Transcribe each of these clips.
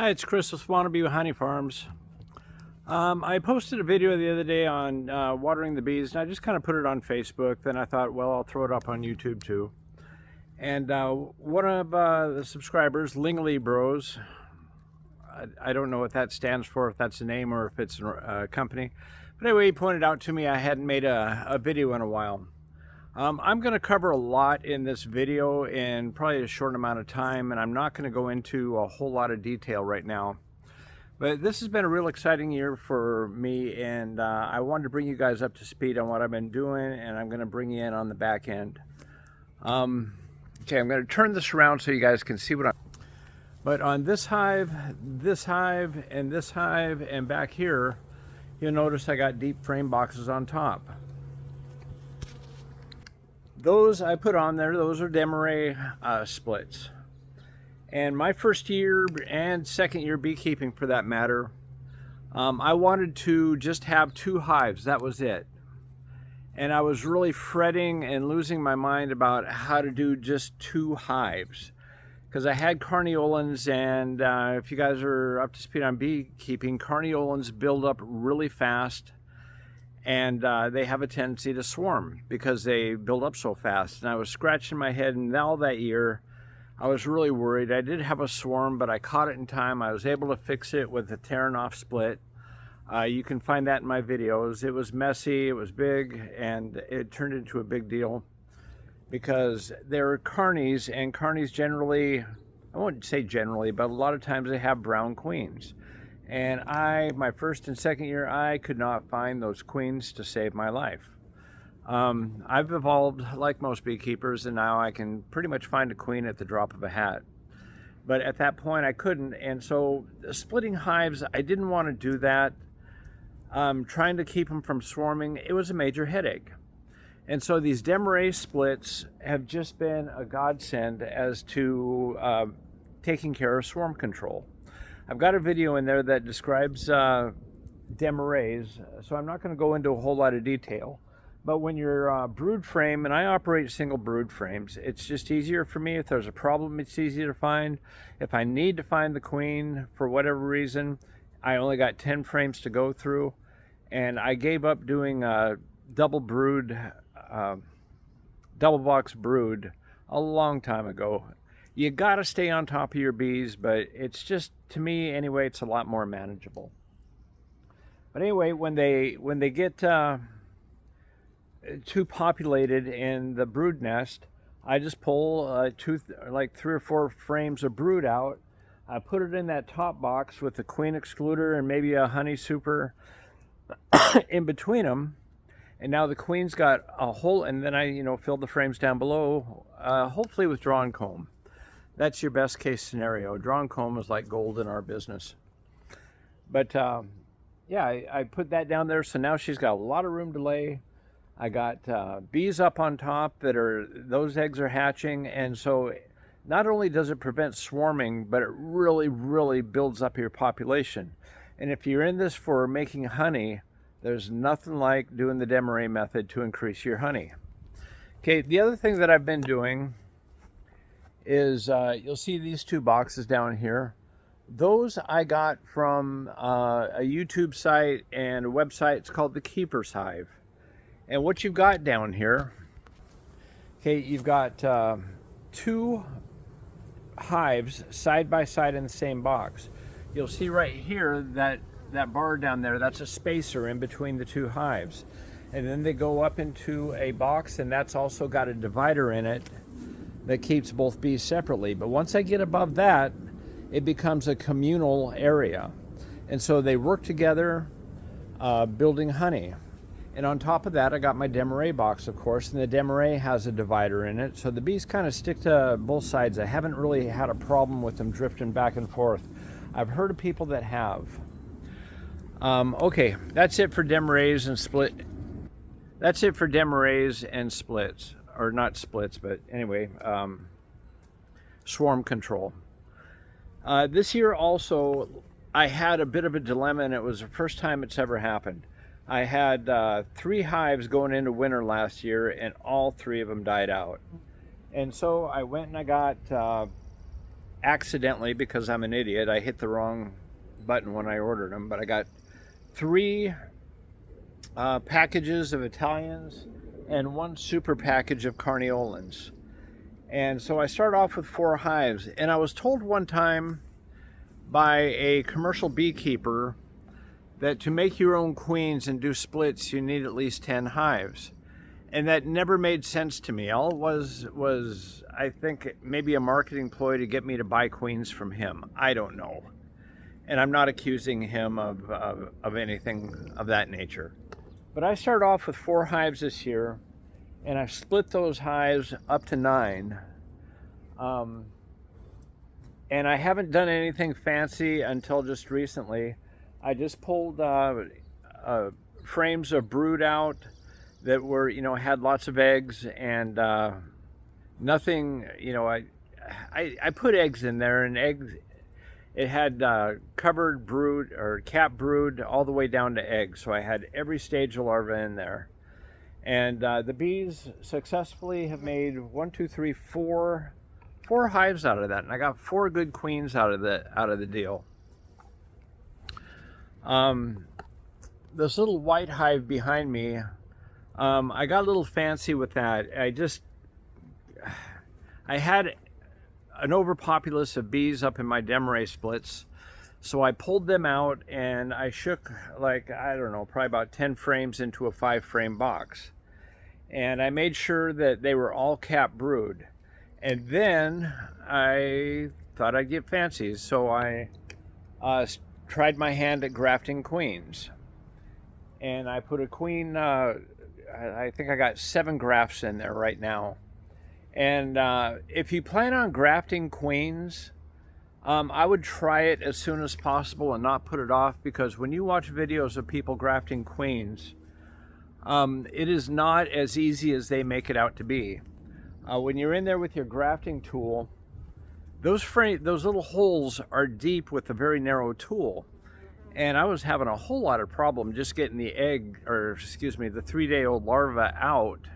Hi, it's Chris with Wannabe Honey Farms. I posted a video the other day on watering the bees, and I just kind of put it on Facebook. Then I thought, well, I'll throw it up on YouTube too. And one of the subscribers, Lingly Bros, I don't know what that stands for, if that's a name or if it's a company. But anyway, he pointed out to me I hadn't made a video in a while. I'm going to cover a lot in this video in probably a short amount of time, and I'm not going to go into a whole lot of detail right now. But this has been a real exciting year for me, and I wanted to bring you guys up to speed on what I've been doing, and I'm going to bring you in on the back end. Okay, I'm going to turn this around so you guys can see what I'm... But on this hive, and this hive, and back here, you'll notice I got deep frame boxes on top. Those I put on there, those are Demaray splits. And my first year and second year beekeeping for that matter, I wanted to just have 2 hives, that was it. And I was really fretting and losing my mind about how to do just 2 hives. Because I had carniolans, and if you guys are up to speed on beekeeping, carniolans build up really fast. And they have a tendency to swarm because they build up so fast. And I was scratching my head, and all that year I was really worried. I did have a swarm, but I caught it in time. I was able to fix it with a tearing off split. You can find that in my videos. It was messy, it was big, and it turned into a big deal because they're carnies, and carnies generally, I won't say generally, but a lot of times they have brown queens. And my first and second year, I could not find those queens to save my life. I've evolved like most beekeepers, and now I can pretty much find a queen at the drop of a hat. But at that point, I couldn't. And so splitting hives, I didn't want to do that. Trying to keep them from swarming, it was a major headache. And so these Demaray splits have just been a godsend as to taking care of swarm control. I've got a video in there that describes Demarays, so I'm not going to go into a whole lot of detail. But when you're brood frame, and I operate single brood frames, it's just easier for me. If there's a problem, it's easier to find. If I need to find the queen for whatever reason, I only got 10 frames to go through. And I gave up doing double box brood a long time ago. You got to stay on top of your bees, but it's just, to me anyway, it's a lot more manageable. But anyway, when they get too populated in the brood nest, I just pull like 3 or 4 frames of brood out. I put it in that top box with the queen excluder and maybe a honey super in between them. And now the queen's got a hole, and then I fill the frames down below, hopefully with drawn comb. That's your best case scenario. Drawn comb is like gold in our business. But yeah, I put that down there, so now she's got a lot of room to lay. I got bees up on top those eggs are hatching, and so not only does it prevent swarming, but it really, really builds up your population. And if you're in this for making honey, there's nothing like doing the Demaray method to increase your honey. Okay, the other thing that I've been doing is you'll see these 2 boxes down here. Those I got from a YouTube site and a website. It's called The Keeper's Hive. And what you've got down here, okay, you've got 2 hives side by side in the same box. You'll see right here that bar down there, that's a spacer in between the 2 hives. And then they go up into a box, and that's also got a divider in it that keeps both bees separately. But once I get above that, it becomes a communal area. And so they work together building honey. And on top of that, I got my Demaray box, of course, and the Demaray has a divider in it. So the bees kind of stick to both sides. I haven't really had a problem with them drifting back and forth. I've heard of people that have. Okay, that's it for Demarays and split. That's it for Demarays and splits. Or not splits, but anyway, swarm control. This year also, I had a bit of a dilemma, and it was the first time it's ever happened. I had 3 hives going into winter last year, and all 3 of them died out. And so I went and I got accidentally, because I'm an idiot, I hit the wrong button when I ordered them, but I got 3 packages of Italians and 1 super package of Carniolans. And so I start off with 4 hives, and I was told one time by a commercial beekeeper that to make your own queens and do splits, you need at least 10 hives. And that never made sense to me. All it was I think maybe a marketing ploy to get me to buy queens from him. I don't know. And I'm not accusing him of anything of that nature. But I started off with 4 hives this year, and I've split those hives up to 9. And I haven't done anything fancy until just recently. I just pulled frames of brood out that were, had lots of eggs, and nothing, I put eggs in there, and eggs, it had covered brood or cap brood all the way down to eggs. So I had every stage of larva in there. And the bees successfully have made 4 hives out of that, and I got 4 good queens out of the deal. This little white hive behind me, I got a little fancy with that. I had an overpopulace of bees up in my Demeray splits, so I pulled them out and I shook, like, I don't know, probably about 10 frames into a 5-frame box. And I made sure that they were all cap brood. And then I thought I'd get fancy, so I tried my hand at grafting queens. And I put a queen, I think I got 7 grafts in there right now. And if you plan on grafting queens, I would try it as soon as possible and not put it off, because when you watch videos of people grafting queens, it is not as easy as they make it out to be. When you're in there with your grafting tool, those little holes are deep with a very narrow tool. And I was having a whole lot of problem just getting the egg, or excuse me, the 3-day-old larva out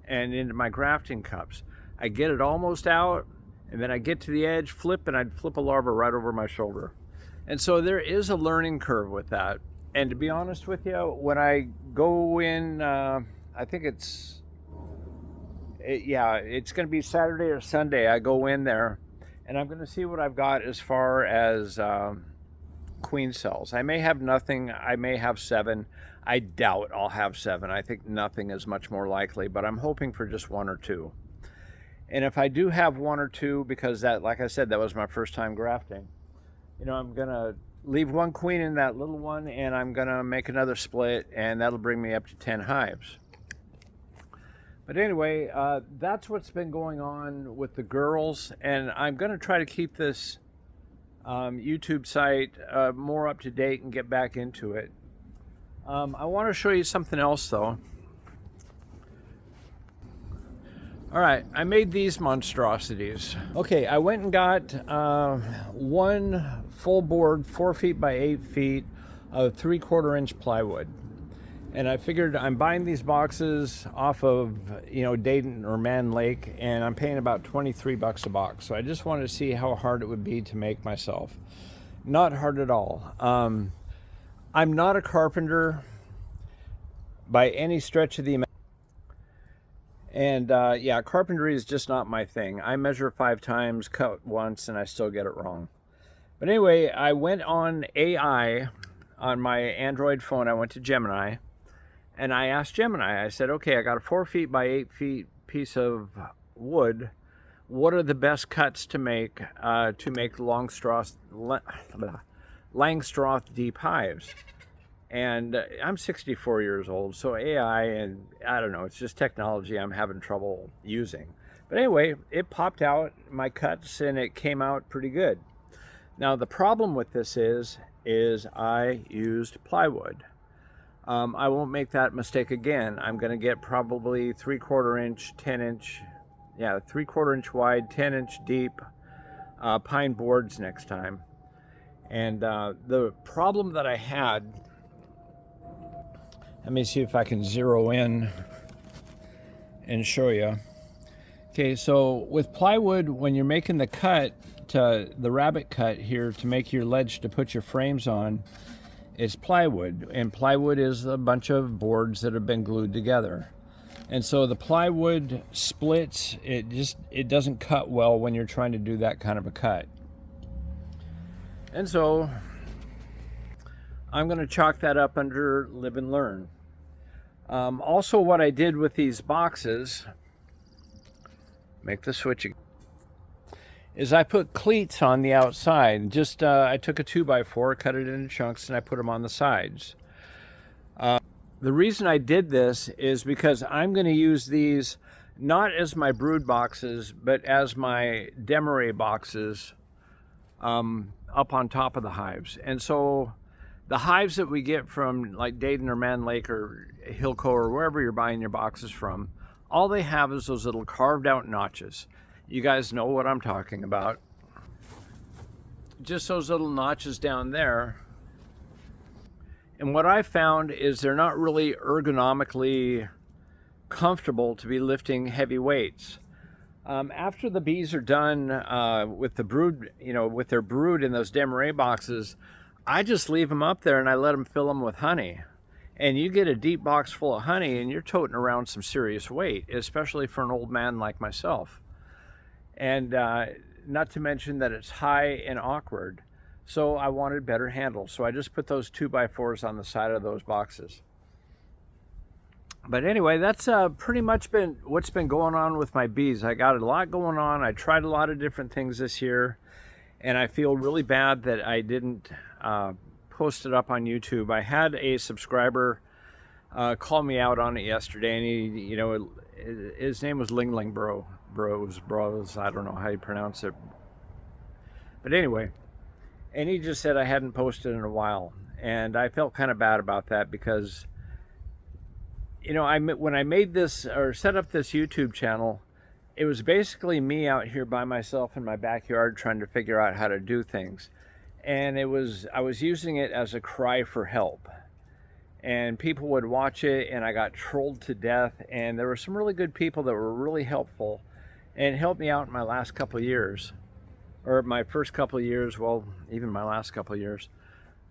and into my grafting cups. I get it almost out, and then I get to the edge, flip, and I'd flip a larva right over my shoulder. And so there is a learning curve with that. And to be honest with you, when I go in, I think it's going to be Saturday or Sunday, I go in there, and I'm going to see what I've got as far as queen cells. I may have nothing. I may have 7. I doubt I'll have 7. I think nothing is much more likely, but I'm hoping for just 1 or 2. And if I do have 1 or 2, because that, like I said, that was my first time grafting, I'm going to leave 1 queen in that little one, and I'm going to make another split, and that'll bring me up to 10 hives. But anyway, that's what's been going on with the girls, and I'm going to try to keep this YouTube site more up to date and get back into it. I want to show you something else, though. All right, I made these monstrosities. Okay, I went and got 1 full board, 4 feet by 8 feet of 3/4 inch plywood. And I figured I'm buying these boxes off of, Dayton or Man Lake, and I'm paying about $23 a box. So I just wanted to see how hard it would be to make myself. Not hard at all. I'm not a carpenter by any stretch of the imagination. And carpentry is just not my thing. I measure 5 times, cut once, and I still get it wrong. But anyway, I went on AI on my Android phone. I went to Gemini, and I asked Gemini, I said, okay, I got a 4 feet by 8 feet piece of wood. What are the best cuts to make Langstroth deep hives? And I'm 64 years old, so AI, and I don't know, it's just technology I'm having trouble using. But anyway, it popped out my cuts, and it came out pretty good. Now, the problem with this is I used plywood. I won't make that mistake again. I'm going to get probably 3/4 inch, 10 inch, 3/4 inch wide, 10 inch deep pine boards next time. And the problem that I had, let me see if I can zero in and show you. Okay, so with plywood, when you're making the cut the rabbit cut here to make your ledge to put your frames on is plywood, and plywood is a bunch of boards that have been glued together. And so the plywood splits, it doesn't cut well when you're trying to do that kind of a cut. And so I'm going to chalk that up under live and learn. Also, what I did with these boxes, make the switch again, is I put cleats on the outside. Just I took a 2x4, cut it into chunks, and I put them on the sides. The reason I did this is because I'm going to use these not as my brood boxes, but as my demeray boxes up on top of the hives. And so the hives that we get from like Dayton or Man Lake or Hilco or wherever you're buying your boxes from, all they have is those little carved out notches. You guys know what I'm talking about. Just those little notches down there. And what I found is they're not really ergonomically comfortable to be lifting heavy weights. After the bees are done with the brood, with their brood in those demeray boxes, I just leave them up there and I let them fill them with honey. And you get a deep box full of honey and you're toting around some serious weight, especially for an old man like myself. And not to mention that it's high and awkward. So I wanted better handles. So I just put those 2x4s on the side of those boxes. But anyway, that's pretty much been what's been going on with my bees. I got a lot going on. I tried a lot of different things this year. And I feel really bad that I didn't post it up on YouTube. I had a subscriber call me out on it yesterday. And he, his name was Ling Ling Bros. I don't know how you pronounce it. But anyway. And he just said I hadn't posted in a while. And I felt kind of bad about that because, when I made this or set up this YouTube channel, it was basically me out here by myself in my backyard trying to figure out how to do things. And I was using it as a cry for help. And people would watch it and I got trolled to death. And there were some really good people that were really helpful and helped me out in my last couple of years. Or my first couple of years, well, even my last couple of years.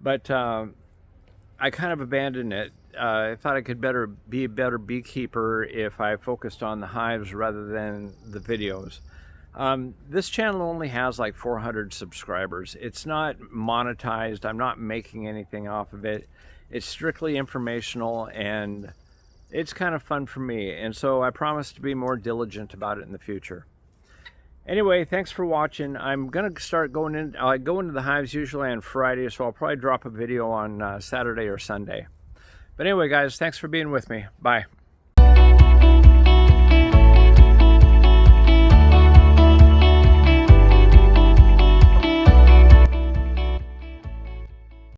But I kind of abandoned it. I thought I could be a better beekeeper if I focused on the hives rather than the videos. This channel only has like 400 subscribers. It's not monetized. I'm not making anything off of it. It's strictly informational and it's kind of fun for me. And so I promise to be more diligent about it in the future. Anyway, thanks for watching. I'm going to start going in. I go into the hives usually on Friday, so I'll probably drop a video on Saturday or Sunday. But anyway, guys, thanks for being with me. Bye.